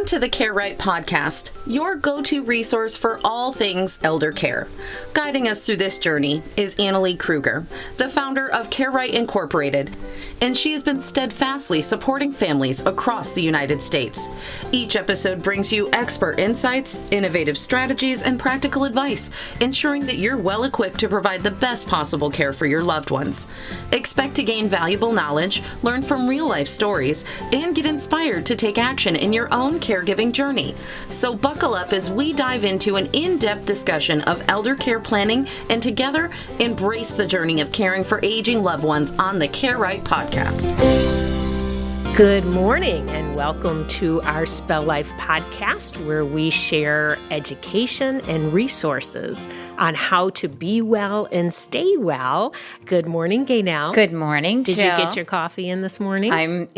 Welcome to the Care Right podcast, your go-to resource for all things elder care. Guiding us through this journey is Annalee Kruger, the founder of Care Right Incorporated, and she has been steadfastly supporting families across the United States. Each episode brings you expert insights, innovative strategies, and practical advice, ensuring that you're well equipped to provide the best possible care for your loved ones. Expect to gain valuable knowledge, learn from real-life stories, and get inspired to take action in your own caregiving journey. So buckle up as we dive into an in-depth discussion of elder care planning and together embrace the journey of caring for aging loved ones on the Care Right podcast. Good morning and welcome to our SpelLIFE podcast, where we share education and resources on how to be well and stay well. Good morning, Gaynell. Good morning, Did Jill. you get your coffee in this morning? I'm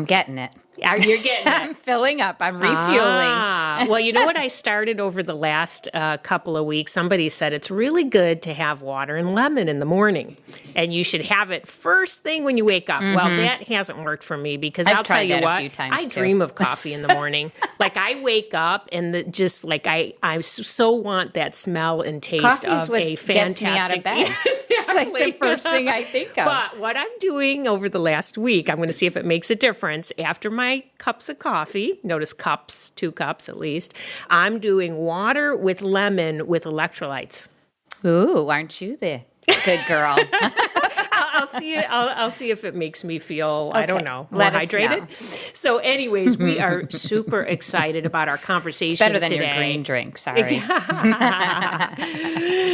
getting it. You're getting it. I'm filling up. I'm refueling. Well, you know what I started over the last couple of weeks? Somebody said it's really good to have water and lemon in the morning, and you should have it first thing when you wake up. Mm-hmm. Well, that hasn't worked for me because I'll tell you what, I dream of coffee in the morning. Like I wake up and I so want that smell and taste Coffee's of a fantastic. Gets me out of bed. It's like the first thing I think of. But what I'm doing over the last week, I'm going to see if it makes a difference. After my cups of coffee, notice cups, 2 cups at least, I'm doing water with lemon with electrolytes. Ooh, aren't you the good girl? I'll see if it makes me feel, okay. I don't know, more Let us hydrated. know. So anyways, we are super excited about our conversation today. It's better than your green drink, sorry.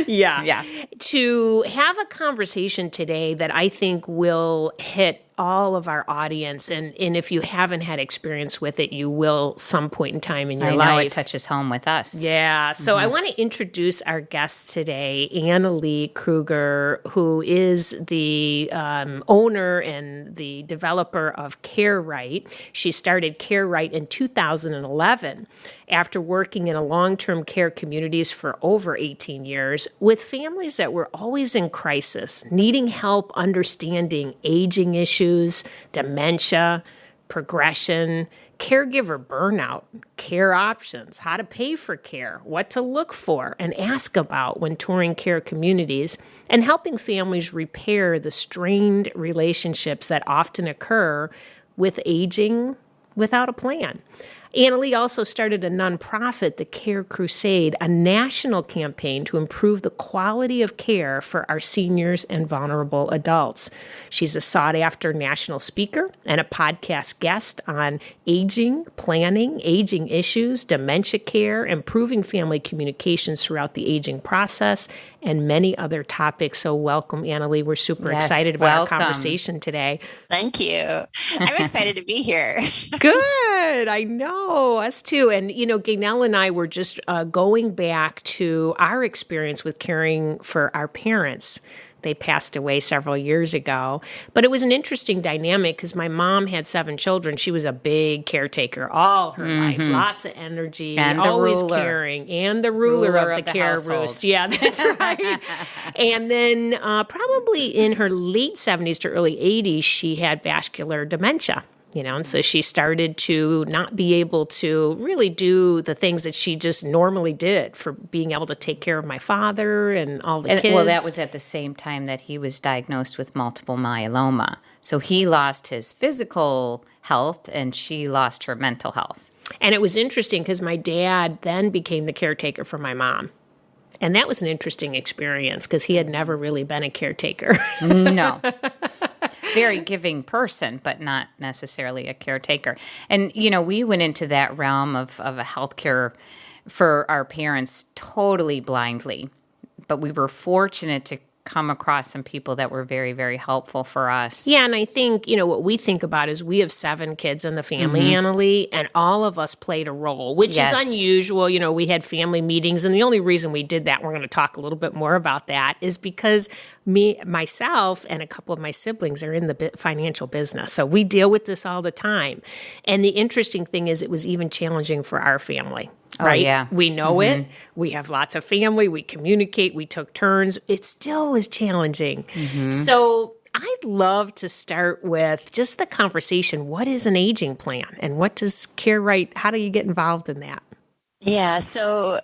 Yeah. To have a conversation today that I think will hit all of our audience, and if you haven't had experience with it, you will some point in time in your life. I know it touches home with us. Yeah. So I want to introduce our guest today, Annalee Kruger, who is the owner and the developer of Care Right. She started Care Right in 2011 after working in a long-term care communities for over 18 years with families that were always in crisis, needing help understanding aging issues, dementia, progression, caregiver burnout, care options, how to pay for care, what to look for and ask about when touring care communities, and helping families repair the strained relationships that often occur with aging without a plan. Annalee also started a nonprofit, the Care Crusade, a national campaign to improve the quality of care for our seniors and vulnerable adults. She's a sought-after national speaker and a podcast guest on aging, planning, aging issues, dementia care, improving family communications throughout the aging process, and many other topics. So welcome, Annalee. We're super excited about our conversation today. Thank you. I'm excited to be here. Good. I know. Us too. And, Gaynell and I were just going back to our experience with caring for our parents. They passed away several years ago. But it was an interesting dynamic because my mom had 7 children. She was a big caretaker all her life. Lots of energy, and always ruler. caring. And the ruler of the care household. roost. Yeah, that's right. And then probably in her late 70s to early 80s, she had vascular dementia. And so she started to not be able to really do the things that she just normally did for being able to take care of my father and all the kids. Well, that was at the same time that he was diagnosed with multiple myeloma. So he lost his physical health and she lost her mental health. And it was interesting because my dad then became the caretaker for my mom. And that was an interesting experience because he had never really been a caretaker. No. Very giving person, but not necessarily a caretaker. And, we went into that realm of a healthcare for our parents totally blindly. But we were fortunate to come across some people that were very, very helpful for us. Yeah, and I think, what we think about is we have 7 kids in the family, Annalee, and all of us played a role, which is unusual. We had family meetings, and the only reason we did that, we're going to talk a little bit more about that, is because myself and a couple of my siblings are in the financial business. So we deal with this all the time. And the interesting thing is it was even challenging for our family. Right? Oh, yeah. We know it. We have lots of family. We communicate. We took turns. It still was challenging. So I'd love to start with just the conversation. What is an aging plan, and what does Care Right, how do you get involved in that? Yeah, so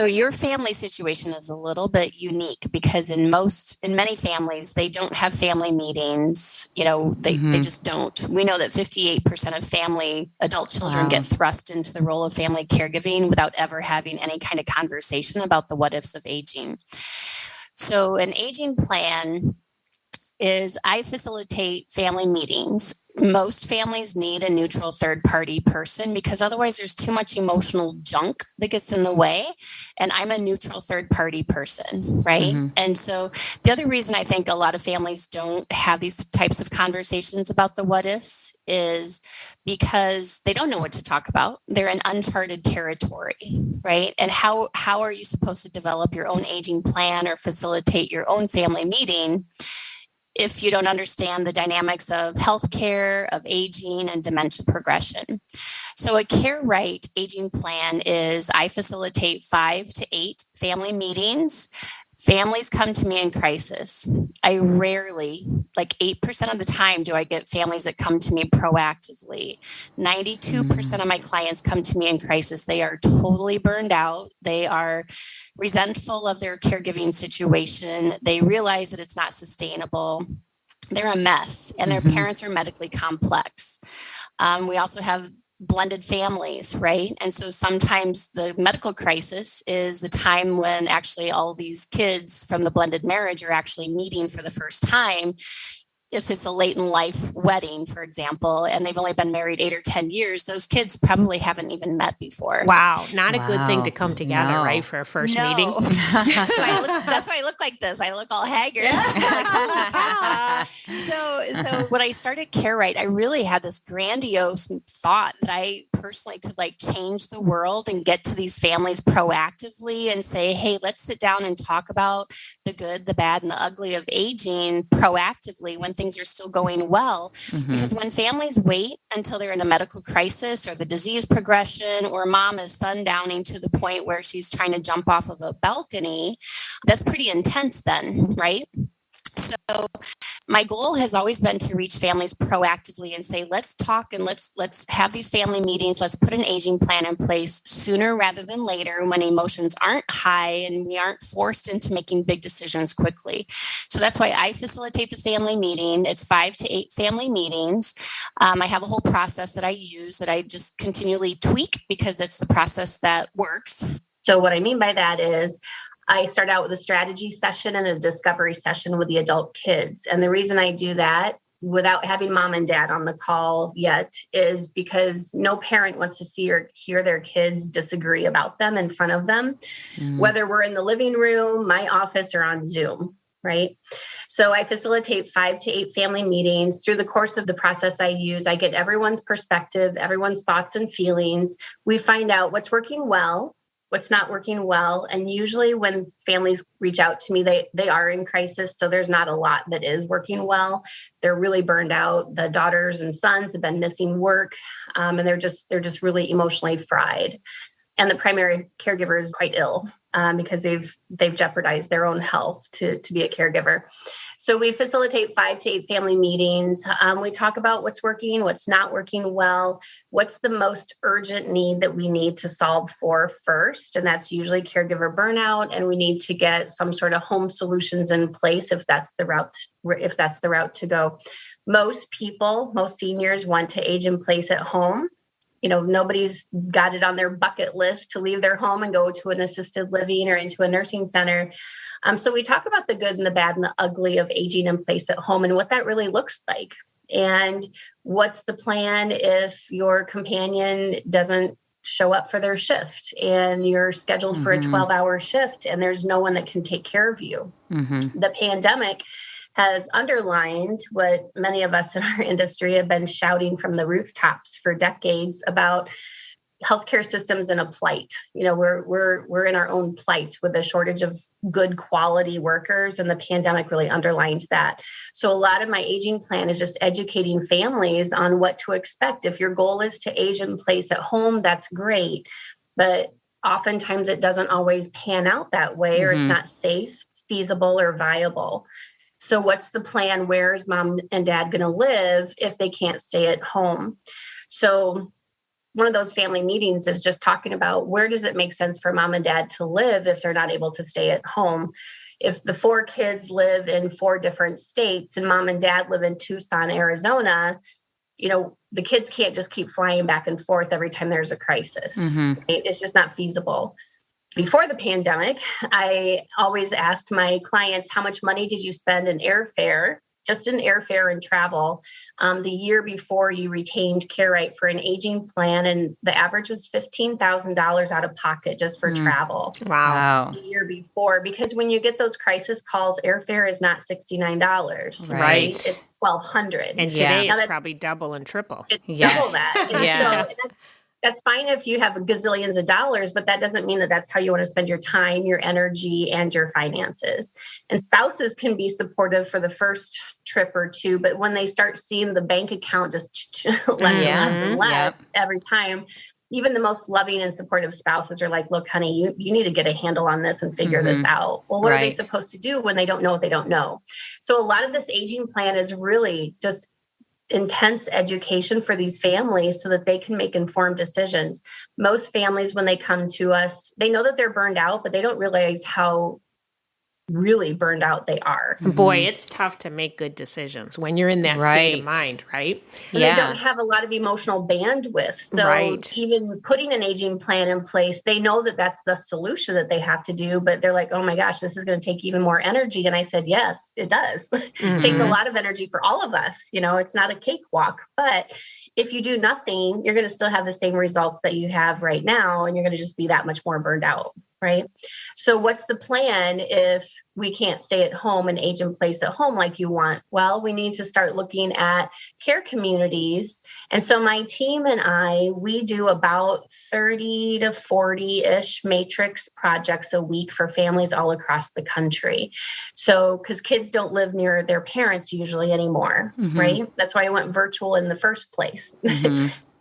your family situation is a little bit unique because in many families, they don't have family meetings. They just don't. We know that 58% of adult children get thrust into the role of family caregiving without ever having any kind of conversation about the what ifs of aging. So an aging plan is I facilitate family meetings. Most families need a neutral third party person because otherwise there's too much emotional junk that gets in the way. And I'm a neutral third party person, right? And so the other reason I think a lot of families don't have these types of conversations about the what ifs is because they don't know what to talk about. They're in uncharted territory, right? And how are you supposed to develop your own aging plan or facilitate your own family meeting if you don't understand the dynamics of healthcare, of aging, and dementia progression? So a Care Right aging plan is I facilitate 5 to 8 family meetings. Families come to me in crisis. I rarely, like 8% of the time, do I get families that come to me proactively. 92% of my clients come to me in crisis. They are totally burned out. They are resentful of their caregiving situation. They realize that it's not sustainable. They're a mess, and their parents are medically complex. We also have blended families, right? And so sometimes the medical crisis is the time when actually all these kids from the blended marriage are actually meeting for the first time. If it's a late in life wedding, for example, and they've only been married 8 or 10 years, those kids probably haven't even met before. Wow. Not a good thing to come together, right? For a first meeting. That's why I look like this. I look all haggard. Like, holy cow. So when I started Care Right, I really had this grandiose thought that I personally could change the world and get to these families proactively and say, hey, let's sit down and talk about the good, the bad, and the ugly of aging proactively when things are still going well. Because when families wait until they're in a medical crisis or the disease progression or mom is sundowning to the point where she's trying to jump off of a balcony, that's pretty intense then, right? So my goal has always been to reach families proactively and say, let's talk and let's have these family meetings. Let's put an aging plan in place sooner rather than later when emotions aren't high and we aren't forced into making big decisions quickly. So that's why I facilitate the family meeting. It's 5 to 8 family meetings. I have a whole process that I use that I just continually tweak because it's the process that works. So what I mean by that is I start out with a strategy session and a discovery session with the adult kids. And the reason I do that without having mom and dad on the call yet is because no parent wants to see or hear their kids disagree about them in front of them, whether we're in the living room, my office, or on Zoom, right? So I facilitate 5 to 8 family meetings. Through the course of the process I use, I get everyone's perspective, everyone's thoughts and feelings. We find out what's working well, what's not working well. And usually when families reach out to me, they are in crisis. So there's not a lot that is working well. They're really burned out. The daughters and sons have been missing work, and they're just really emotionally fried. And the primary caregiver is quite ill because they've jeopardized their own health to be a caregiver. So we facilitate 5 to 8 family meetings. We talk about what's working, what's not working well, what's the most urgent need that we need to solve for first. And that's usually caregiver burnout. And we need to get some sort of home solutions in place if that's the route to go. Most seniors want to age in place at home. Nobody's got it on their bucket list to leave their home and go to an assisted living or into a nursing center. So we talk about the good and the bad and the ugly of aging in place at home and what that really looks like. And what's the plan if your companion doesn't show up for their shift and you're scheduled for a 12-hour shift and there's no one that can take care of you. The pandemic has underlined what many of us in our industry have been shouting from the rooftops for decades about healthcare systems in a plight. We're in our own plight with a shortage of good quality workers, and the pandemic really underlined that. So a lot of my aging plan is just educating families on what to expect. If your goal is to age in place at home, that's great, but oftentimes it doesn't always pan out that way, or it's not safe, feasible, or viable. So what's the plan? Where is mom and dad going to live if they can't stay at home? So one of those family meetings is just talking about where does it make sense for mom and dad to live if they're not able to stay at home? If the 4 kids live in 4 different states and mom and dad live in Tucson, Arizona, the kids can't just keep flying back and forth every time there's a crisis. Right? It's just not feasible. Before the pandemic, I always asked my clients, how much money did you spend in airfare, just in airfare and travel, the year before you retained CareRight for an aging plan? And the average was $15,000 out of pocket just for travel. Wow. The year before, because when you get those crisis calls, airfare is not $69. Right. It's $1,200. And today it's probably double and triple. It's double that. And so that's fine if you have gazillions of dollars, but that doesn't mean that that's how you want to spend your time, your energy, and your finances. And spouses can be supportive for the first trip or 2, but when they start seeing the bank account just less and less every time, even the most loving and supportive spouses are like, look, honey, you need to get a handle on this and figure this out. Well, what are they supposed to do when they don't know what they don't know? So a lot of this aging plan is really just intense education for these families so that they can make informed decisions. Most families, when they come to us, they know that they're burned out, but they don't realize how really burned out they are. Boy, it's tough to make good decisions when you're in that state of mind, right? And they don't have a lot of emotional bandwidth. So even putting an aging plan in place, they know that that's the solution that they have to do, but they're like, oh my gosh, this is going to take even more energy. And I said, yes, it does. It takes a lot of energy for all of us. It's not a cakewalk, but if you do nothing, you're going to still have the same results that you have right now, and you're going to just be that much more burned out. Right. So what's the plan if we can't stay at home and age in place at home like you want? Well, we need to start looking at care communities. And so my team and we do about 30 to 40-ish matrix projects a week for families all across the country. So because kids don't live near their parents usually anymore. Right. That's why I went virtual in the first place.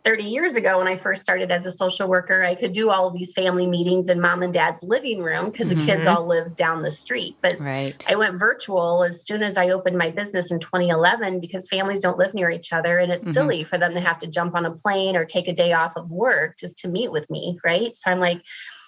30 years ago, when I first started as a social worker, I could do all of these family meetings in mom and dad's living room because the kids all lived down the street. But I went virtual as soon as I opened my business in 2011 because families don't live near each other. And it's silly for them to have to jump on a plane or take a day off of work just to meet with me. Right. So I'm like,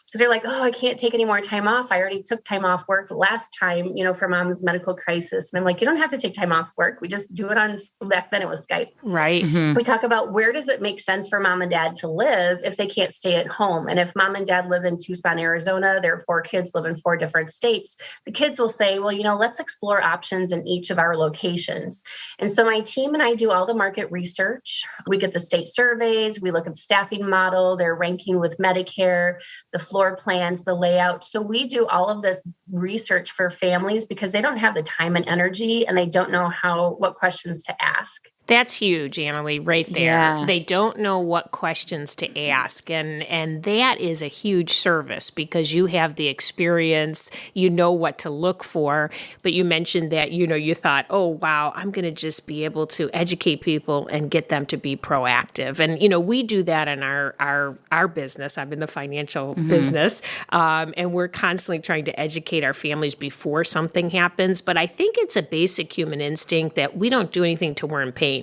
because they're like, oh, I can't take any more time off. I already took time off work last time, for mom's medical crisis. And I'm like, you don't have to take time off work. We just do it on, back then it was Skype. Right. We talk about where does it make sense for mom and dad to live if they can't stay at home. And if mom and dad live in Tucson, Arizona, their 4 kids live in 4 different states, the kids will say, well, let's explore options in each of our locations. And so my team and I do all the market research. We get the state surveys. We look at the staffing model, their ranking with Medicare, the floor plans, the layout. So we do all of this research for families because they don't have the time and energy and they don't know what questions to ask. That's huge, Annalee, right there. Yeah. They don't know what questions to ask. And that is a huge service because you have the experience, you know what to look for. But you mentioned that, you thought, oh, wow, I'm going to just be able to educate people and get them to be proactive. And, we do that in our business. I'm in the financial business. And we're constantly trying to educate our families before something happens. But I think it's a basic human instinct that we don't do anything till we're in pain.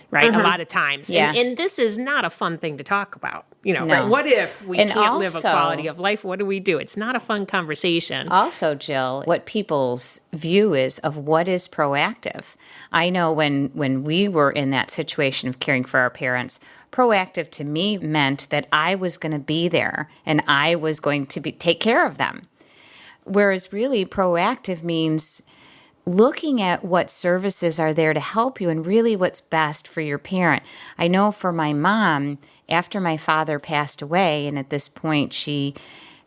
Right. A lot of times. Yeah. And this is not a fun thing to talk about. No. What if we can't live a quality of life? What do we do? It's not a fun conversation. Also, Jill, what people's view is of what is proactive. I know when we were in that situation of caring for our parents, proactive to me meant that I was going to be there and I was going to take care of them. Whereas really proactive means looking at what services are there to help you and really what's best for your parent. I know for my mom, after my father passed away, and at this point she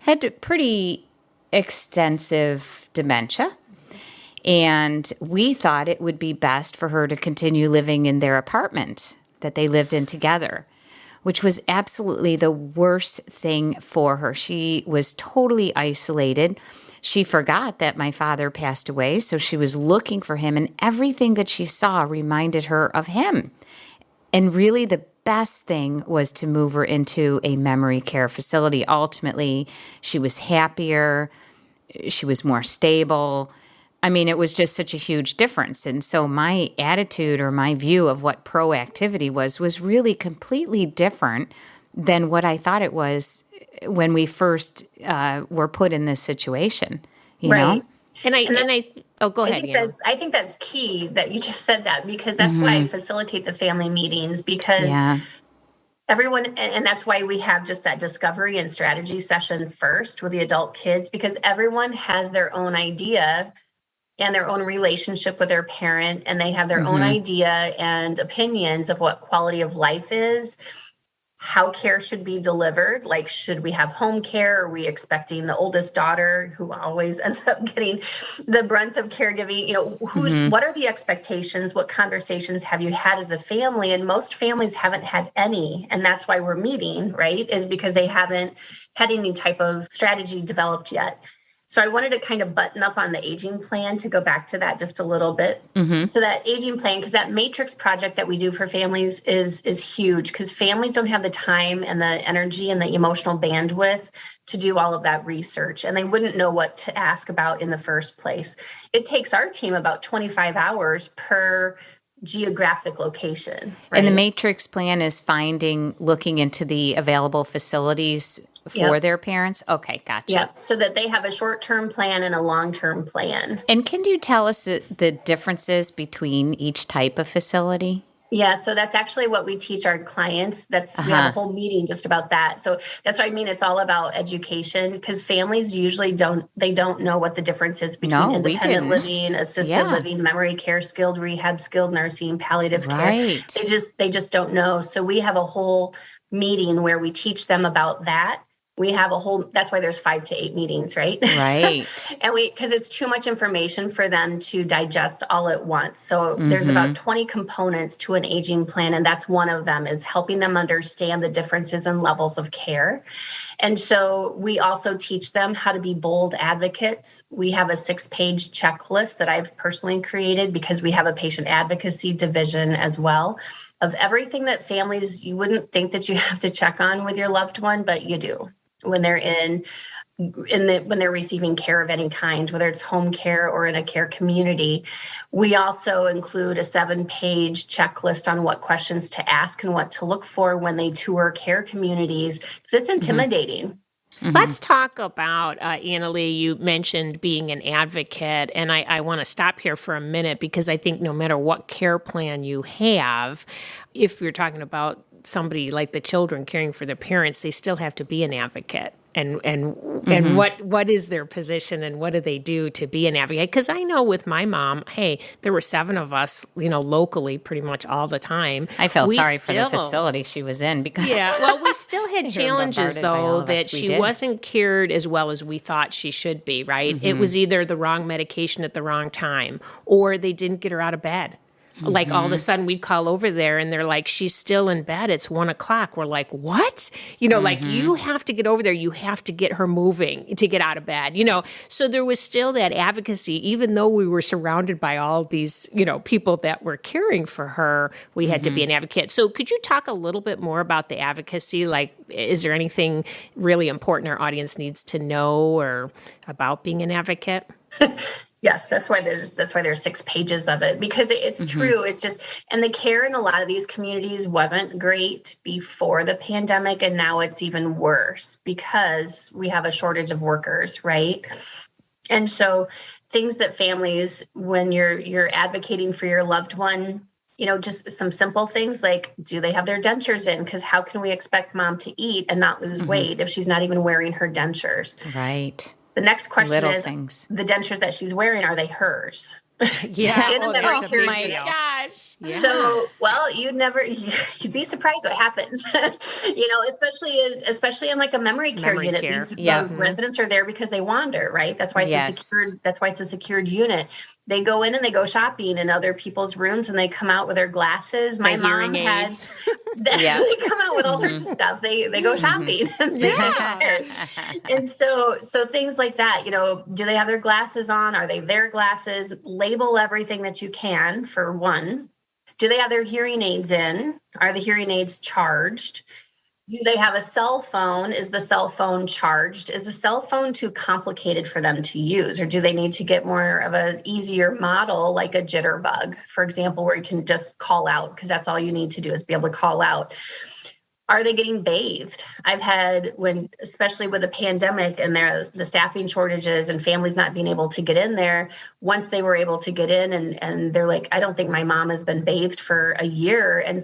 had pretty extensive dementia, and we thought it would be best for her to continue living in their apartment that they lived in together, which was absolutely the worst thing for her. She was totally isolated. She forgot that my father passed away, so she was looking for him, and everything that she saw reminded her of him. And really the best thing was to move her into a memory care facility. Ultimately, she was happier, she was more stable, I mean, it was just such a huge difference. And so my attitude or my view of what proactivity was really completely different than what I thought it was when we first were put in this situation, you know? Go ahead. I think that's key that you just said that, because that's why I facilitate the family meetings, because everyone, and that's why we have just that discovery and strategy session first with the adult kids, because everyone has their own idea and their own relationship with their parent, and they have their own idea and opinions of what quality of life is, how care should be delivered. Like, should we have home care? Are we expecting the oldest daughter, who always ends up getting the brunt of caregiving? You know, what are the expectations? What conversations have you had as a family? And most families haven't had any. And that's why we're meeting, right? Is because they haven't had any type of strategy developed yet. So I wanted to kind of button up on the aging plan, to go back to that just a little bit. So that aging plan, because that matrix project that we do for families is huge, because families don't have the time and the energy and the emotional bandwidth to do all of that research, and they wouldn't know what to ask about in the first place. It takes our team about 25 hours per geographic location. Right? And the matrix plan is looking into the available facilities for their parents? Okay, gotcha. Yeah, so that they have a short-term plan and a long-term plan. And can you tell us the differences between each type of facility? Yeah, so that's actually what we teach our clients. We have a whole meeting just about that. So that's what I mean. It's all about education, because families usually don't know what the difference is between independent living, assisted living, memory care, skilled rehab, skilled nursing, palliative care. They just don't know. So we have a whole meeting where we teach them about that. We have that's why there's 5 to 8 meetings, right? Right. And because it's too much information for them to digest all at once. So there's about 20 components to an aging plan. And that's one of them, is helping them understand the differences in levels of care. And so we also teach them how to be bold advocates. We have a 6-page checklist that I've personally created, because we have a patient advocacy division as well, of everything that families, you wouldn't think that you have to check on with your loved one, but you do when they're when they're receiving care of any kind, whether it's home care or in a care community. We also include a 7-page checklist on what questions to ask and what to look for when they tour care communities, because it's intimidating. Let's talk about, Annalee, you mentioned being an advocate, and I want to stop here for a minute, because I think no matter what care plan you have, if you're talking about somebody like the children caring for their parents, they still have to be an advocate. And what is their position, and what do they do to be an advocate? Because I know with my mom, there were 7 of us, locally pretty much all the time. I felt sorry for the facility she was in, because we still had challenges, though, that she wasn't cared as well as we thought she should be, right? It was either the wrong medication at the wrong time, or they didn't get her out of bed. Like, all of a sudden we'd call over there and they're like, she's still in bed. It's 1:00. We're like, what? Like, you have to get over there. You have to get her moving to get out of bed, So there was still that advocacy, even though we were surrounded by all these, people that were caring for her, we had to be an advocate. So could you talk a little bit more about the advocacy? Like, is there anything really important our audience needs to know or about being an advocate? Yes, that's why there's 6 pages of it, because it's true. It's just, and the care in a lot of these communities wasn't great before the pandemic, and now it's even worse because we have a shortage of workers, right? And so things that families, when you're advocating for your loved one, just some simple things like, do they have their dentures in? Because how can we expect mom to eat and not lose weight if she's not even wearing her dentures? Right. The next question is, the dentures that she's wearing, are they hers? Yeah. That's a big deal. Gosh. Yeah. So, you'd be surprised what happens. Especially in like a memory care unit. These residents are there because they wander, right? That's why it's a secured unit. They go in and they go shopping in other people's rooms, and they come out with their glasses. My mom had, they come out with all sorts of stuff. They go shopping. And so things like that, do they have their glasses on? Are they their glasses? Label everything that you can, for one. Do they have their hearing aids in? Are the hearing aids charged? Do they have a cell phone? Is the cell phone charged? Is the cell phone too complicated for them to use? Or do they need to get more of an easier model, like a jitterbug, for example, where you can just call out, because that's all you need to do is be able to call out? Are they getting bathed? I've had, especially with the pandemic and the staffing shortages and families not being able to get in there, once they were able to get in and they're like, I don't think my mom has been bathed for a year. And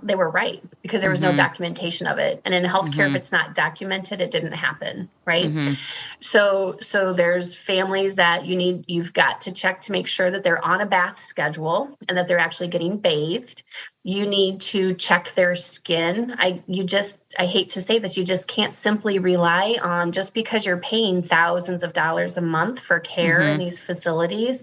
they were right, because there was no documentation of it. And in healthcare, if it's not documented, it didn't happen. Right. So there's families that you've got to check to make sure that they're on a bath schedule and that they're actually getting bathed. You need to check their skin. I hate to say this, you just can't simply rely on, just because you're paying thousands of dollars a month for care in these facilities,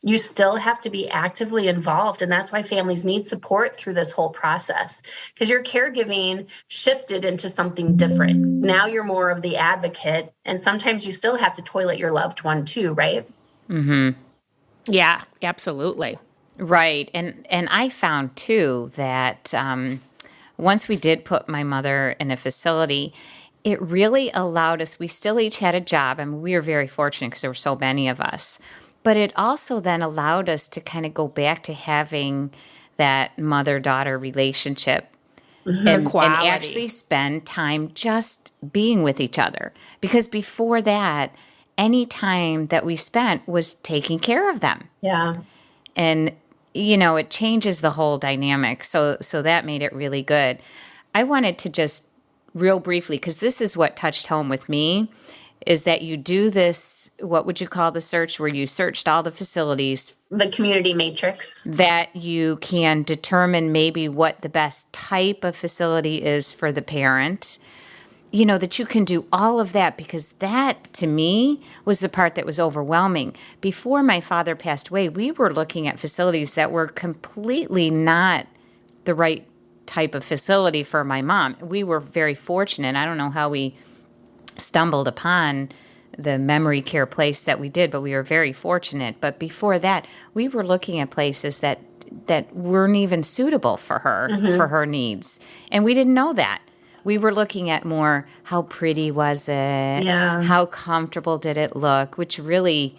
you still have to be actively involved. And that's why families need support through this whole process, because your caregiving shifted into something different. Now you're more of the advocate, and sometimes you still have to toilet your loved one too, right? Yeah, absolutely. Right. And I found too that once we did put my mother in a facility, it really allowed us, we still each had a job, and we were very fortunate because there were so many of us, but it also then allowed us to kind of go back to having that mother-daughter relationship and actually spend time just being with each other. Because before that, any time that we spent was taking care of them. Yeah. And it changes the whole dynamic. So that made it really good. I wanted to just real briefly, because this is what touched home with me, is that you do this, what would you call the search, where you searched all the facilities. The community matrix. That you can determine maybe what the best type of facility is for the parent. That you can do all of that, because that, to me, was the part that was overwhelming. Before my father passed away, we were looking at facilities that were completely not the right type of facility for my mom. We were very fortunate. I don't know how we stumbled upon the memory care place that we did, but we were very fortunate. But before that, we were looking at places that weren't even suitable for her needs. And we didn't know that. We were looking at more, how pretty was it? Yeah. How comfortable did it look? Which really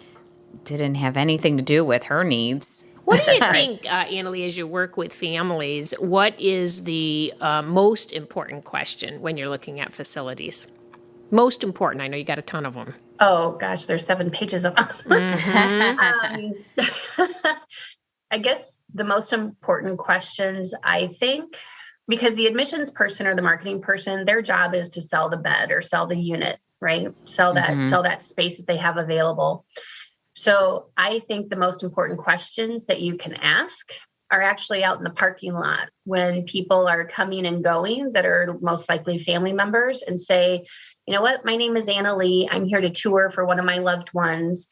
didn't have anything to do with her needs. What do you think, Annalee, as you work with families, what is the most important question when you're looking at facilities? Most important. I know you got a ton of them. Oh, gosh, there's 7 pages of them. I guess the most important questions, I think, because the admissions person or the marketing person, their job is to sell the bed or sell the unit, right? Sell that space that they have available. So I think the most important questions that you can ask are actually out in the parking lot when people are coming and going that are most likely family members, and say, you know what, my name is Annalee. I'm here to tour for one of my loved ones.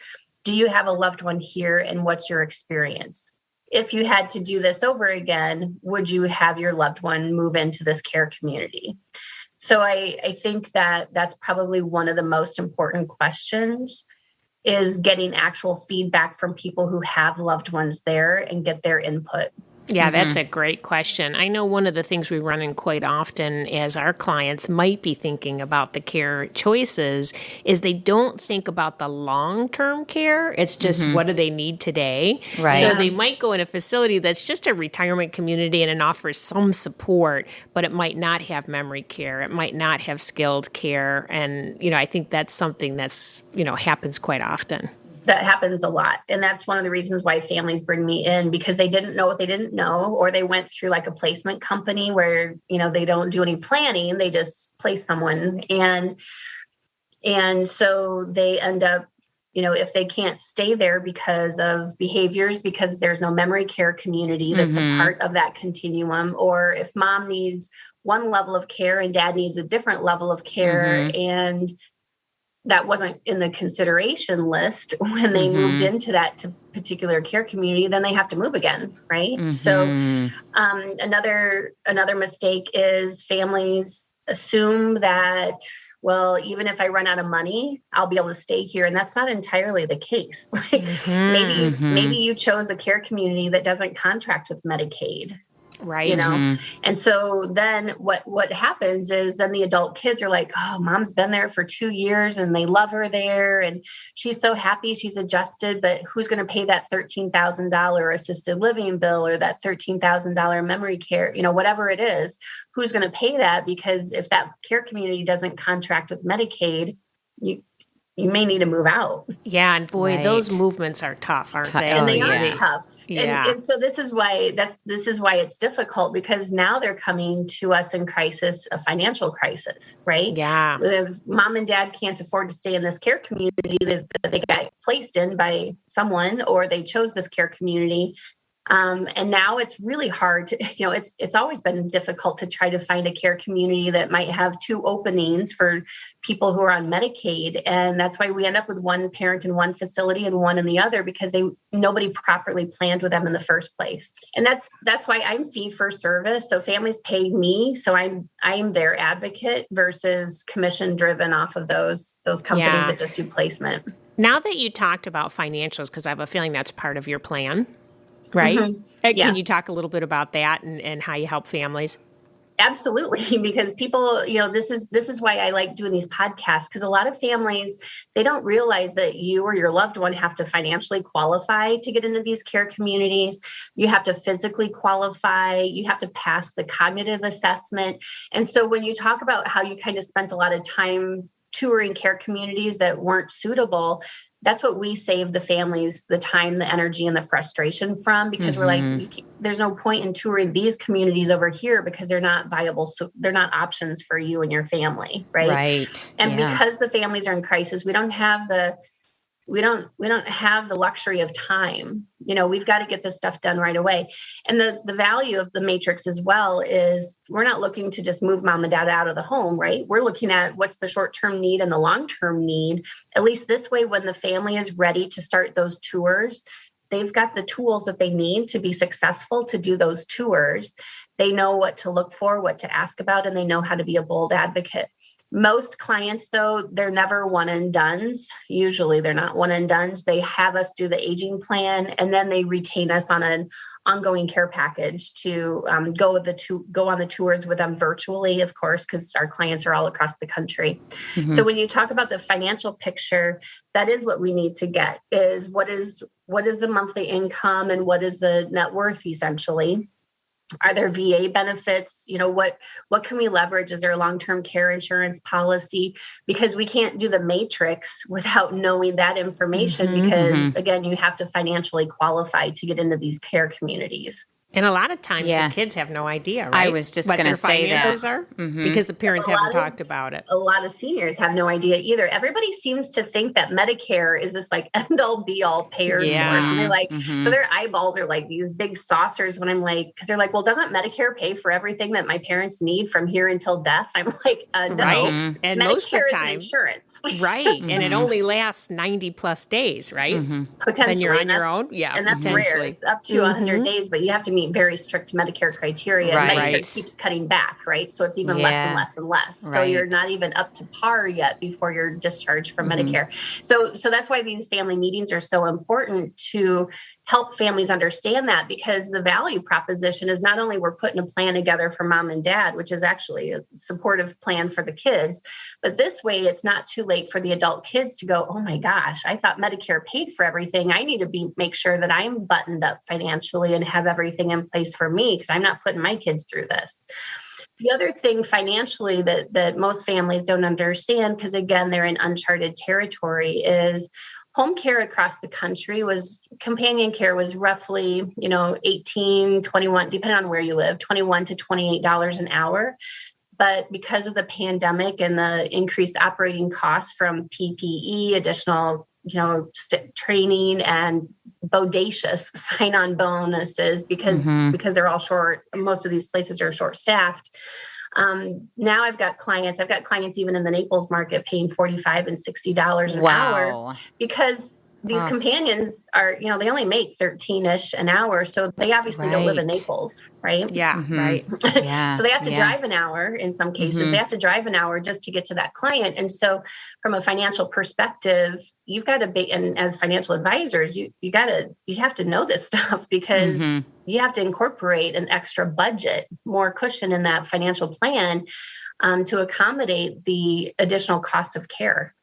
Do you have a loved one here, and what's your experience? If you had to do this over again, would you have your loved one move into this care community? So I think that that's probably one of the most important questions, is getting actual feedback from people who have loved ones there and get their input. Yeah, that's a great question. I know one of the things we run in quite often as our clients might be thinking about the care choices is they don't think about the long-term care. It's just what do they need today? Right. So they might go in a facility that's just a retirement community and it offers some support, but it might not have memory care. It might not have skilled care. And, I think that's something that's, happens quite often. That happens a lot. And that's one of the reasons why families bring me in, because they didn't know what they didn't know, or they went through like a placement company where, they don't do any planning. They just place someone. And so they end up, if they can't stay there because of behaviors, because there's no memory care community that's a part of that continuum, or if mom needs one level of care and dad needs a different level of care, and that wasn't in the consideration list when they moved into that particular care community, then they have to move again, right? So another mistake is families assume that, well, even if I run out of money, I'll be able to stay here. And that's not entirely the case. Like maybe you chose a care community that doesn't contract with Medicaid. Right. You know? And so then what happens is then the adult kids are like, oh, mom's been there for 2 years and they love her there. And she's so happy she's adjusted, but who's going to pay that $13,000 assisted living bill or that $13,000 memory care, you know, whatever it is, who's going to pay that? Because if that care community doesn't contract with Medicaid, you may need to move out. Yeah, and boy, those movements are tough, aren't they? And they are tough. Yeah. And so this is why it's difficult, because now they're coming to us in crisis, a financial crisis, right? Yeah. If mom and dad can't afford to stay in this care community that they got placed in by someone, or they chose this care community. And now it's really hard to, you know, it's always been difficult to try to find a care community that might have 2 openings for people who are on Medicaid. And that's why we end up with one parent in one facility and one in the other, because nobody properly planned with them in the first place. And that's why I'm fee for service. So families pay me. So I'm their advocate versus commission driven off of those companies that just do placement. Now that you talked about financials, because I have a feeling that's part of your plan. Right? Mm-hmm. Can you talk a little bit about that and how you help families? Absolutely. Because people, you know, this is why I like doing these podcasts, because a lot of families, they don't realize that you or your loved one have to financially qualify to get into these care communities. You have to physically qualify. You have to pass the cognitive assessment. And so when you talk about how you kind of spent a lot of time touring care communities that weren't suitable, that's what we save the families the time, the energy, and the frustration from, because we're like, there's no point in touring these communities over here because they're not viable. So they're not options for you and your family. Right. And because the families are in crisis, we don't have the luxury of time. You know, we've got to get this stuff done right away. And the value of the matrix as well is we're not looking to just move mom and dad out of the home, right? We're looking at what's the short-term need and the long-term need. At least this way, when the family is ready to start those tours, they've got the tools that they need to be successful to do those tours. They know what to look for, what to ask about, and they know how to be a bold advocate. Most clients, though, they're never one and dones. Usually they're not one and dones. They have us do the aging plan, and then they retain us on an ongoing care package to go on the tours with them virtually, of course, because our clients are all across the country. So when you talk about the financial picture, that is what we need to get, is what is the monthly income and what is the net worth, essentially. Are there VA benefits? You know, what can we leverage? Is there a long-term care insurance policy? Because we can't do the matrix without knowing that information, because again, you have to financially qualify to get into these care communities. And a lot of times the kids have no idea, right? I was just going to say that. What their finances are, because the parents haven't talked about it. A lot of seniors have no idea either. Everybody seems to think that Medicare is this like end-all be-all payer source. And they're like, so their eyeballs are like these big saucers when I'm like, because they're like, well, doesn't Medicare pay for everything that my parents need from here until death? I'm like, no. Right. And Medicare most of the time, is insurance. Right. And it only lasts 90 plus days, right? Potentially. Then you're on your own. Yeah. And that's rare. It's up to 100 days, but you have to meet very strict Medicare criteria. And Medicare keeps cutting back, right? So it's even less and less and less. So you're not even up to par yet before you're discharged from Medicare. So that's why these family meetings are so important, to help families understand that, because the value proposition is not only we're putting a plan together for mom and dad, which is actually a supportive plan for the kids, but this way it's not too late for the adult kids to go, oh my gosh, I thought Medicare paid for everything. I need to make sure that I'm buttoned up financially and have everything in place for me, because I'm not putting my kids through this. The other thing financially that most families don't understand, because again, they're in uncharted territory, is home care across the country companion care was roughly, $18, $21, depending on where you live, $21 to $28 an hour. But because of the pandemic and the increased operating costs from PPE, additional, training and bodacious sign-on bonuses, because they're all short, most of these places are short-staffed. Now I've got clients even in the Naples market paying $45 and $60 an hour, because these companions are, they only make 13-ish an hour. So they obviously don't live in Naples, right? Yeah, right. Yeah. So they have to drive an hour in some cases. They have to drive an hour just to get to that client. And so from a financial perspective, you've got to be, and as financial advisors, you have to know this stuff, because you have to incorporate an extra budget, more cushion in that financial plan to accommodate the additional cost of care.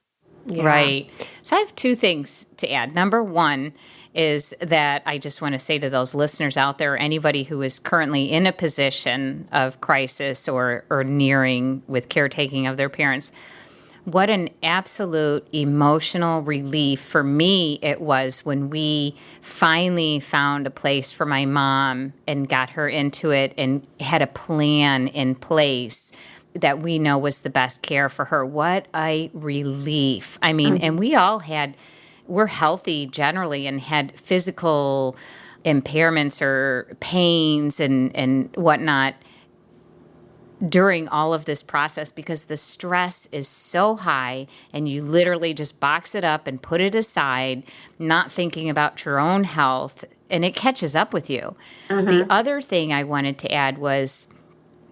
Yeah. Right. So I have two things to add. Number one is that I just want to say to those listeners out there, anybody who is currently in a position of crisis or nearing with caretaking of their parents, what an absolute emotional relief for me it was when we finally found a place for my mom and got her into it and had a plan in place that we know was the best care for her. What a relief. I mean, and we're healthy generally and had physical impairments or pains and whatnot during all of this process, because the stress is so high and you literally just box it up and put it aside, not thinking about your own health, and it catches up with you. The other thing I wanted to add was,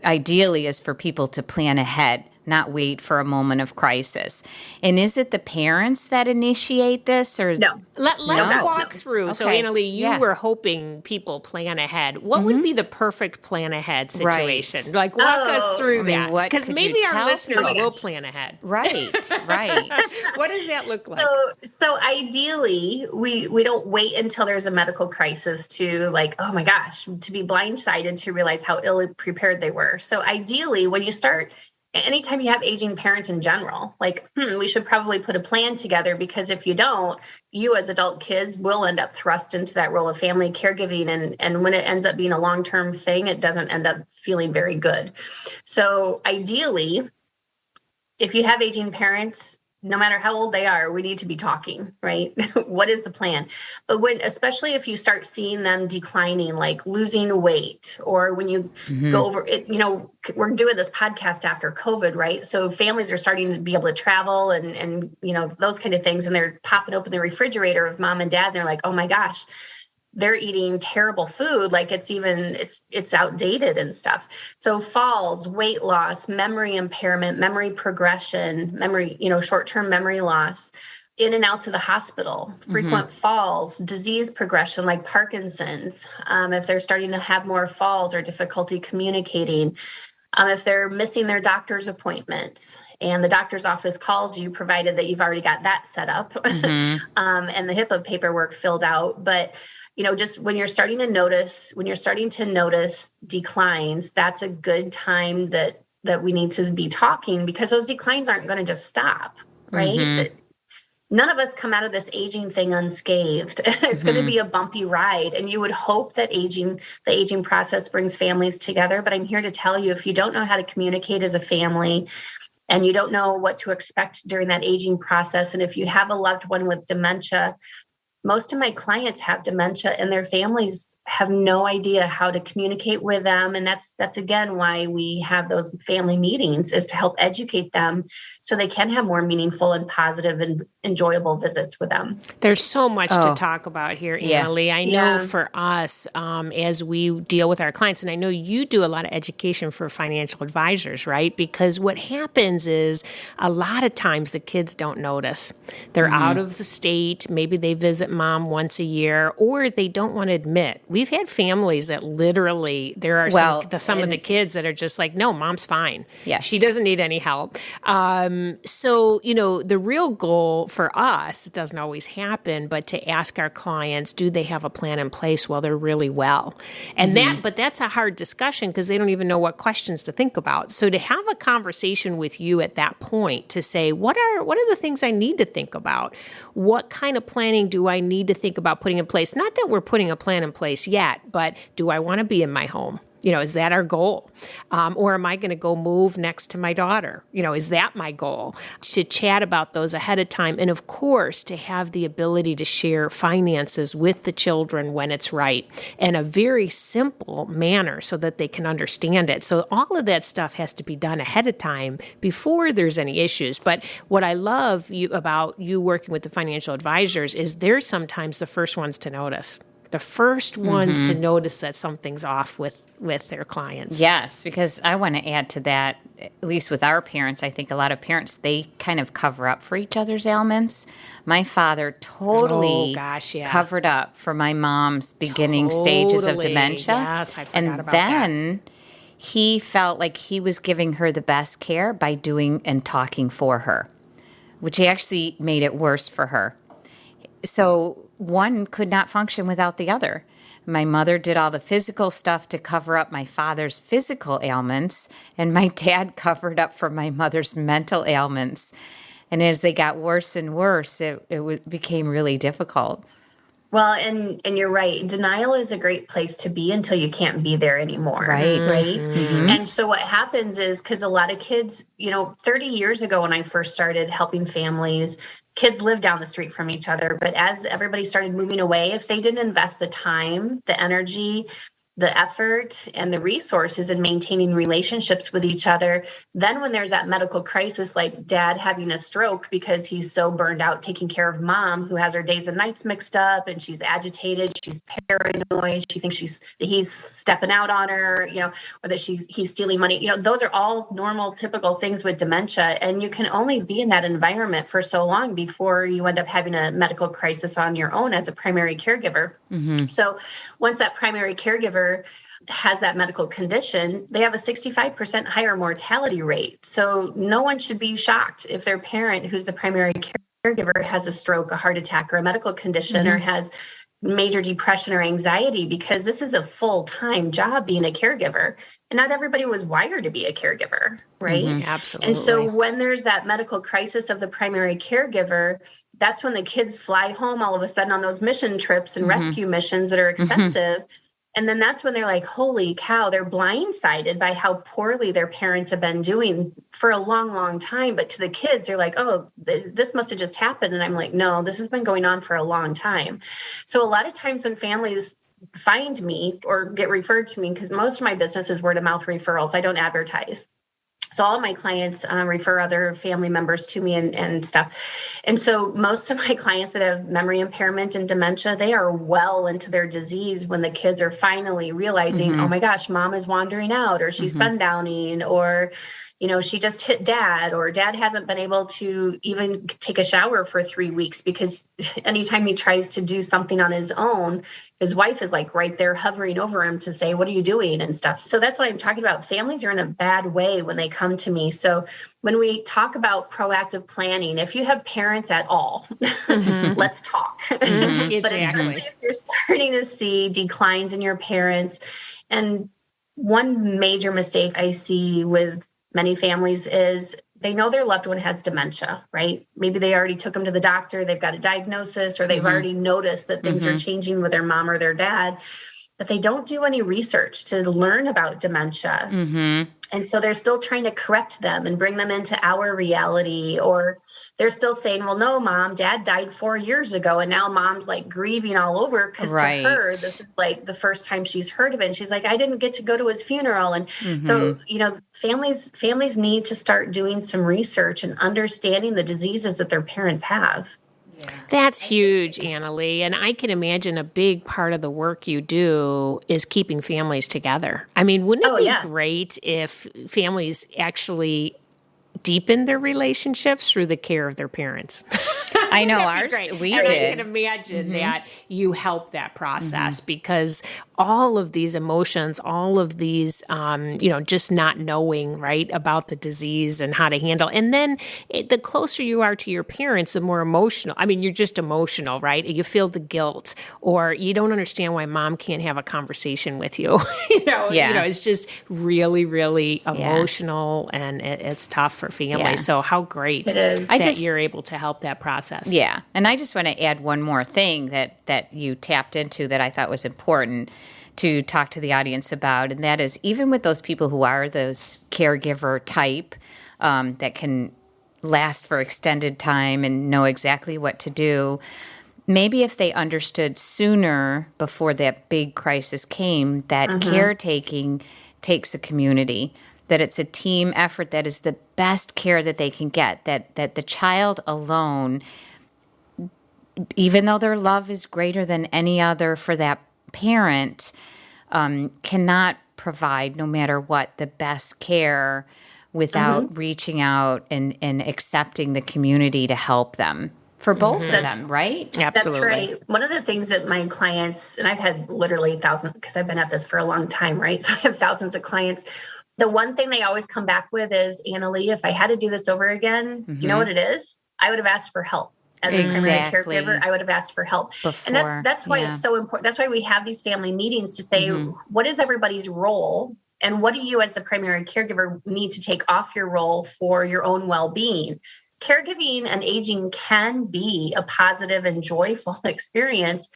ideally is for people to plan ahead, not wait for a moment of crisis. And is it the parents that initiate this, or No? Let's walk through. Okay. So, Annalee, you were hoping people plan ahead. What would be the perfect plan ahead situation? Right. Like, walk us through that. what Because could maybe you our tell listeners people? will plan ahead. Right. What does that look like? So ideally, we don't wait until there's a medical crisis to, like, oh my gosh, to be blindsided to realize how ill prepared they were. So ideally, when you start, anytime you have aging parents in general, like, we should probably put a plan together, because if you don't, you as adult kids will end up thrust into that role of family caregiving. And when it ends up being a long-term thing, it doesn't end up feeling very good. So ideally, if you have aging parents, no matter how old they are, we need to be talking, right? What is the plan? But especially if you start seeing them declining, like losing weight, or when you go over it, we're doing this podcast after COVID, right? So families are starting to be able to travel and those kind of things. And they're popping open the refrigerator of mom and dad. And they're like, oh my gosh, they're eating terrible food. Like it's outdated and stuff. So falls, weight loss, memory impairment, memory progression, short-term memory loss, in and out to the hospital, frequent falls, disease progression like Parkinson's. If they're starting to have more falls or difficulty communicating, if they're missing their doctor's appointments, and the doctor's office calls you, provided that you've already got that set up and the HIPAA paperwork filled out. But just when you're starting to notice declines, that's a good time that we need to be talking, because those declines aren't going to just stop, right? None of us come out of this aging thing unscathed. It's going to be a bumpy ride. And you would hope that the aging process brings families together. But I'm here to tell you, if you don't know how to communicate as a family, and you don't know what to expect during that aging process, and if you have a loved one with dementia, most of my clients have dementia and their families have no idea how to communicate with them. And that's again why we have those family meetings, is to help educate them so they can have more meaningful and positive and enjoyable visits with them. There's so much to talk about here, Annalee. I know for us, as we deal with our clients, and I know you do a lot of education for financial advisors, right? Because what happens is a lot of times the kids don't notice. They're out of the state. Maybe they visit mom once a year, or they don't want to admit. We've had families that literally, there are some of the kids that are just like, no, mom's fine. Yes. She doesn't need any help. So, the real goal for us, it doesn't always happen, but to ask our clients, do they have a plan in place while they're really well? And but that's a hard discussion, because they don't even know what questions to think about. So to have a conversation with you at that point to say, what are the things I need to think about? What kind of planning do I need to think about putting in place? Not that we're putting a plan in place yet, but do I want to be in my home? Is that our goal? Or am I going to go move next to my daughter? Is that my goal? To chat about those ahead of time. And of course, to have the ability to share finances with the children when it's right in a very simple manner so that they can understand it. So all of that stuff has to be done ahead of time before there's any issues. But what I love about you working with the financial advisors is they're sometimes the first ones to notice. The first ones to notice that something's off with their clients. Yes, because I want to add to that, at least with our parents, I think a lot of parents, they kind of cover up for each other's ailments. My father totally covered up for my mom's beginning stages of dementia. Yes, I forgot about then he felt like he was giving her the best care by doing and talking for her, which actually made it worse for her. So one could not function without the other. My mother did all the physical stuff to cover up my father's physical ailments, and my dad covered up for my mother's mental ailments. And as they got worse and worse, it became really difficult. Well, and you're right. Denial is a great place to be until you can't be there anymore. Right. Mm-hmm. And so what happens is, because a lot of kids, 30 years ago when I first started helping families, kids lived down the street from each other. But as everybody started moving away, if they didn't invest the time, the energy, the effort, and the resources in maintaining relationships with each other, then when there's that medical crisis, like dad having a stroke because he's so burned out taking care of mom, who has her days and nights mixed up, and she's agitated, she's paranoid, she thinks he's stepping out on her, or that he's stealing money. Those are all normal, typical things with dementia, and you can only be in that environment for so long before you end up having a medical crisis on your own as a primary caregiver. Mm-hmm. So once that primary caregiver has that medical condition, they have a 65% higher mortality rate. So no one should be shocked if their parent, who's the primary caregiver, has a stroke, a heart attack, or a medical condition, or has major depression or anxiety, because this is a full-time job being a caregiver. And not everybody was wired to be a caregiver, right? Absolutely. And so when there's that medical crisis of the primary caregiver, that's when the kids fly home all of a sudden on those mission trips and rescue missions that are expensive. And then that's when they're like, holy cow, they're blindsided by how poorly their parents have been doing for a long, long time. But to the kids, they're like, oh, this must have just happened. And I'm like, no, this has been going on for a long time. So a lot of times when families find me or get referred to me, because most of my business is word of mouth referrals, I don't advertise. So all of my clients refer other family members to me and stuff. And so most of my clients that have memory impairment and dementia, they are well into their disease when the kids are finally realizing, oh my gosh, mom is wandering out, or she's sundowning, or she just hit dad, or dad hasn't been able to even take a shower for 3 weeks because anytime he tries to do something on his own, his wife is like right there hovering over him to say, what are you doing and stuff. So that's what I'm talking about. Families are in a bad way when they come to me. So when we talk about proactive planning, if you have parents at all, let's talk. But especially if you're starting to see declines in your parents. And one major mistake I see with many families is they know their loved one has dementia, right? Maybe they already took them to the doctor, they've got a diagnosis, or they've already noticed that things are changing with their mom or their dad, but they don't do any research to learn about dementia. And so they're still trying to correct them and bring them into our reality, or they're still saying, well, no, mom, dad died 4 years ago. And now mom's like grieving all over because to her, this is like the first time she's heard of it. And she's like, I didn't get to go to his funeral. And so, families need to start doing some research and understanding the diseases that their parents have. That's huge, Annalee. And I can imagine a big part of the work you do is keeping families together. I mean, wouldn't it be great if families actually deepen their relationships through the care of their parents? I know ours. We did. I can imagine that you help that process because all of these emotions, all of these, just not knowing, right, about the disease and how to handle. And then the closer you are to your parents, the more emotional. I mean, you're just emotional, right? You feel the guilt, or you don't understand why mom can't have a conversation with you. It's just really, really emotional, and it's tough for families. Yeah. So how great that you're able to help that process. Yeah. And I just want to add one more thing that you tapped into that I thought was important. to talk to the audience about, and that is even with those people who are those caregiver type that can last for extended time and know exactly what to do, maybe if they understood sooner before that big crisis came that caretaking takes a community, that it's a team effort, that is the best care that they can get, that the child alone, even though their love is greater than any other for that parent, cannot provide, no matter what, the best care without reaching out and accepting the community to help them. For both of them, right? Absolutely. That's right. One of the things that my clients, and I've had literally thousands, because I've been at this for a long time, right? So I have thousands of clients. The one thing they always come back with is, Annalee, if I had to do this over again, do you know what it is? I would have asked for help. As a primary caregiver, I would have asked for help. Before, and that's why it's so important. That's why we have these family meetings to say, what is everybody's role? And what do you as the primary caregiver need to take off your role for your own well-being? Caregiving and aging can be a positive and joyful experience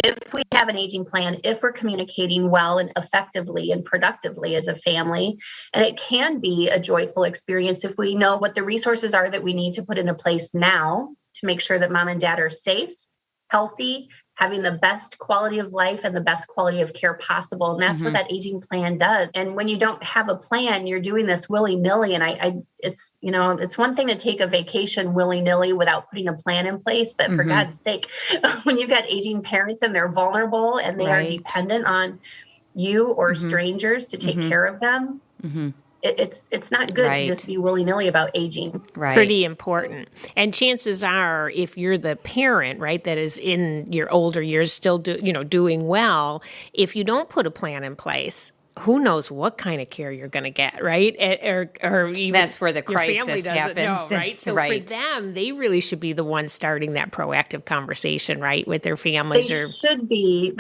if we have an aging plan, if we're communicating well and effectively and productively as a family. And it can be a joyful experience if we know what the resources are that we need to put into place now to make sure that mom and dad are safe, healthy, having the best quality of life and the best quality of care possible. And that's what that aging plan does. And when you don't have a plan, you're doing this willy-nilly. And it's one thing to take a vacation willy-nilly without putting a plan in place. But for God's sake, when you've got aging parents and they're vulnerable and they are dependent on you or strangers to take care of them, it's not good to just be willy-nilly about aging. Right. Pretty important. And chances are, if you're the parent, right, that is in your older years still doing well, if you don't put a plan in place, who knows what kind of care you're going to get, right? Or even that's where the crisis your family doesn't happens, know, right? So for them, they really should be the ones starting that proactive conversation, right, with their families. They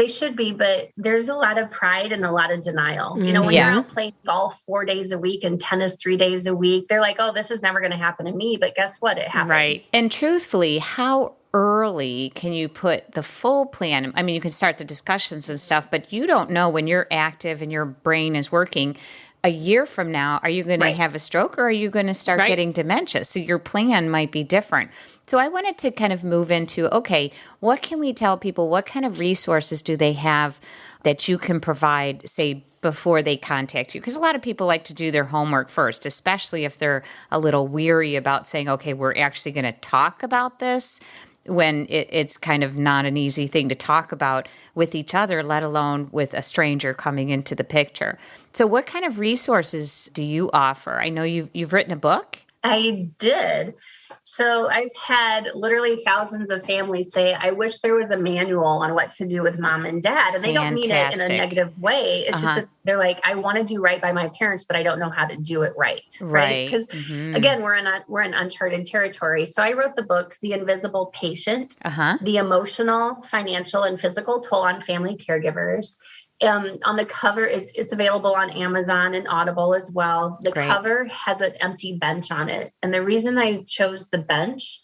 should be, but there's a lot of pride and a lot of denial. You know, when you're out playing golf 4 days a week and tennis 3 days a week, they're like, oh, this is never going to happen to me. But guess what? It happens. Right. And truthfully, how early can you put the full plan? I mean, you can start the discussions and stuff, but you don't know when you're active and your brain is working. A year from now, are you going to have a stroke or are you going to start getting dementia? So your plan might be different. So I wanted to kind of move into, okay, what can we tell people? What kind of resources do they have that you can provide, say, before they contact you? Because a lot of people like to do their homework first, especially if they're a little weary about saying, okay, we're actually going to talk about this, when it's kind of not an easy thing to talk about with each other, let alone with a stranger coming into the picture. So what kind of resources do you offer? I know you've written a book. I did. So I've had literally thousands of families say, I wish there was a manual on what to do with mom and dad. And they don't mean it in a negative way. It's just that they're like, I want to do right by my parents, but I don't know how to do it right. Right. Because again, we're in uncharted territory. So I wrote the book, The Invisible Patient, The Emotional, Financial, and Physical Toll on Family Caregivers. On the cover, it's available on Amazon and Audible as well. The cover has an empty bench on it. And the reason I chose the bench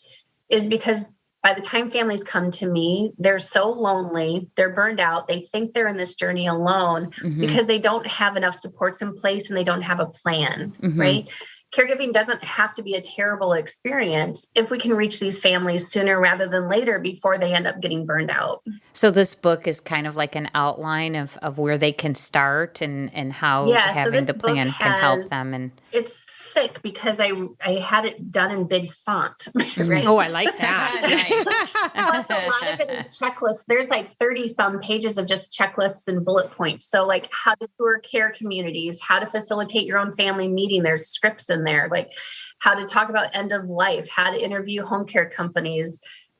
is because by the time families come to me, they're so lonely, they're burned out, they think they're in this journey alone because they don't have enough supports in place and they don't have a plan, right? Caregiving doesn't have to be a terrible experience if we can reach these families sooner rather than later before they end up getting burned out. So this book is kind of like an outline of where they can start and how having the plan can help them. And it's thick because I had it done in big font. Right? Oh, I like that. Plus, a lot of it is checklists. There's like 30 some pages of just checklists and bullet points. So like how to tour care communities, how to facilitate your own family meeting. There's scripts in there, like how to talk about end of life, how to interview home care companies,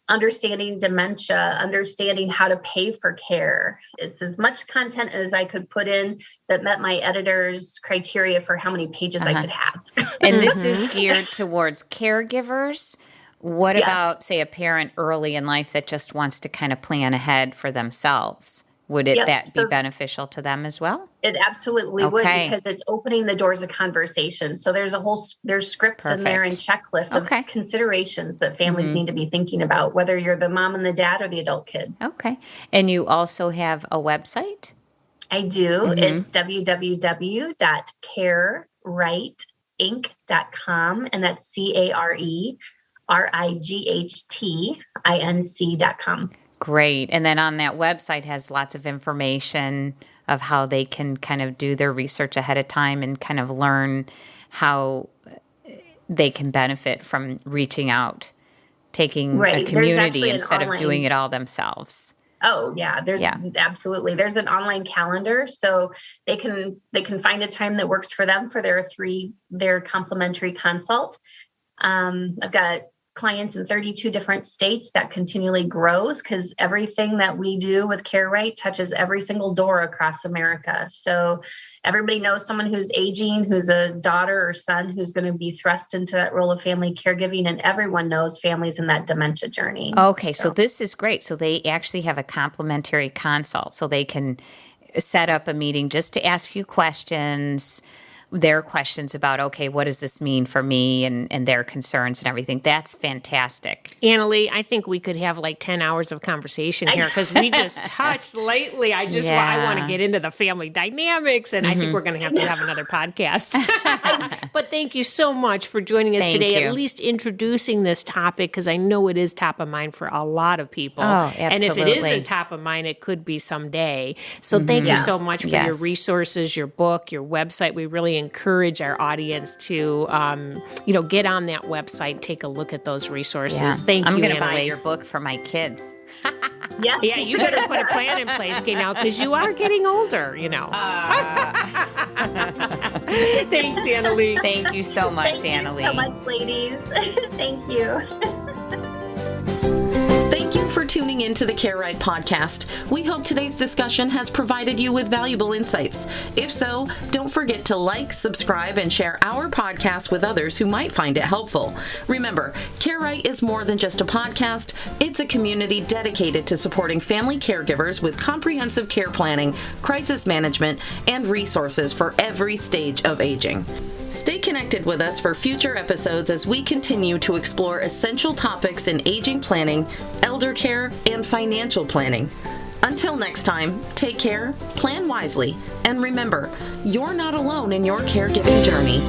understanding dementia, understanding how to pay for care. It's as much content as I could put in that met my editor's criteria for how many pages I could have. And this is geared towards caregivers. What about, say, a parent early in life that just wants to kind of plan ahead for themselves? Would that be beneficial to them as well? It absolutely would, because it's opening the doors of conversation. So there's scripts in there and checklists of considerations that families need to be thinking about, whether you're the mom and the dad or the adult kids. Okay. And you also have a website? I do. It's www.carerightinc.com, and that's CARERIGHTINC.com. Great. And then on that website has lots of information of how they can kind of do their research ahead of time and kind of learn how they can benefit from reaching out, taking a community instead of doing it all themselves. Oh yeah, absolutely. There's an online calendar, so they can find a time that works for them for their complimentary consult. I've got clients in 32 different states. That continually grows because everything that we do with Care Right touches every single door across America. So everybody knows someone who's aging, who's a daughter or son who's going to be thrust into that role of family caregiving, and everyone knows families in that dementia journey. Okay, so this is great. So they actually have a complimentary consult, so they can set up a meeting just to ask you questions, their questions about, okay, what does this mean for me, and their concerns and everything. That's fantastic. Annalee, I think we could have like 10 hours of conversation here because we just touched lately. I want to get into the family dynamics, and I think we're going to have another podcast. But thank you so much for joining us today, at least introducing this topic, because I know it is top of mind for a lot of people. Oh, absolutely. And if it isn't top of mind, it could be someday. So thank you so much for your resources, your book, your website. We really encourage our audience to, get on that website, take a look at those resources. Yeah. Thank you, I'm going to Annalee. buy your book for my kids. Yeah, you better put a plan in place, Gaynell, because you are getting older, Thanks, Annalee. Thank you so much, Annalee. Thank you so much, ladies. Thank you. Thank you for tuning in to the Care Right podcast. We hope today's discussion has provided you with valuable insights. If so, don't forget to like, subscribe, and share our podcast with others who might find it helpful. Remember, Care Right is more than just a podcast. It's a community dedicated to supporting family caregivers with comprehensive care planning, crisis management, and resources for every stage of aging. Stay connected with us for future episodes as we continue to explore essential topics in aging planning, elder care, and financial planning. Until next time, take care, plan wisely, and remember, you're not alone in your caregiving journey.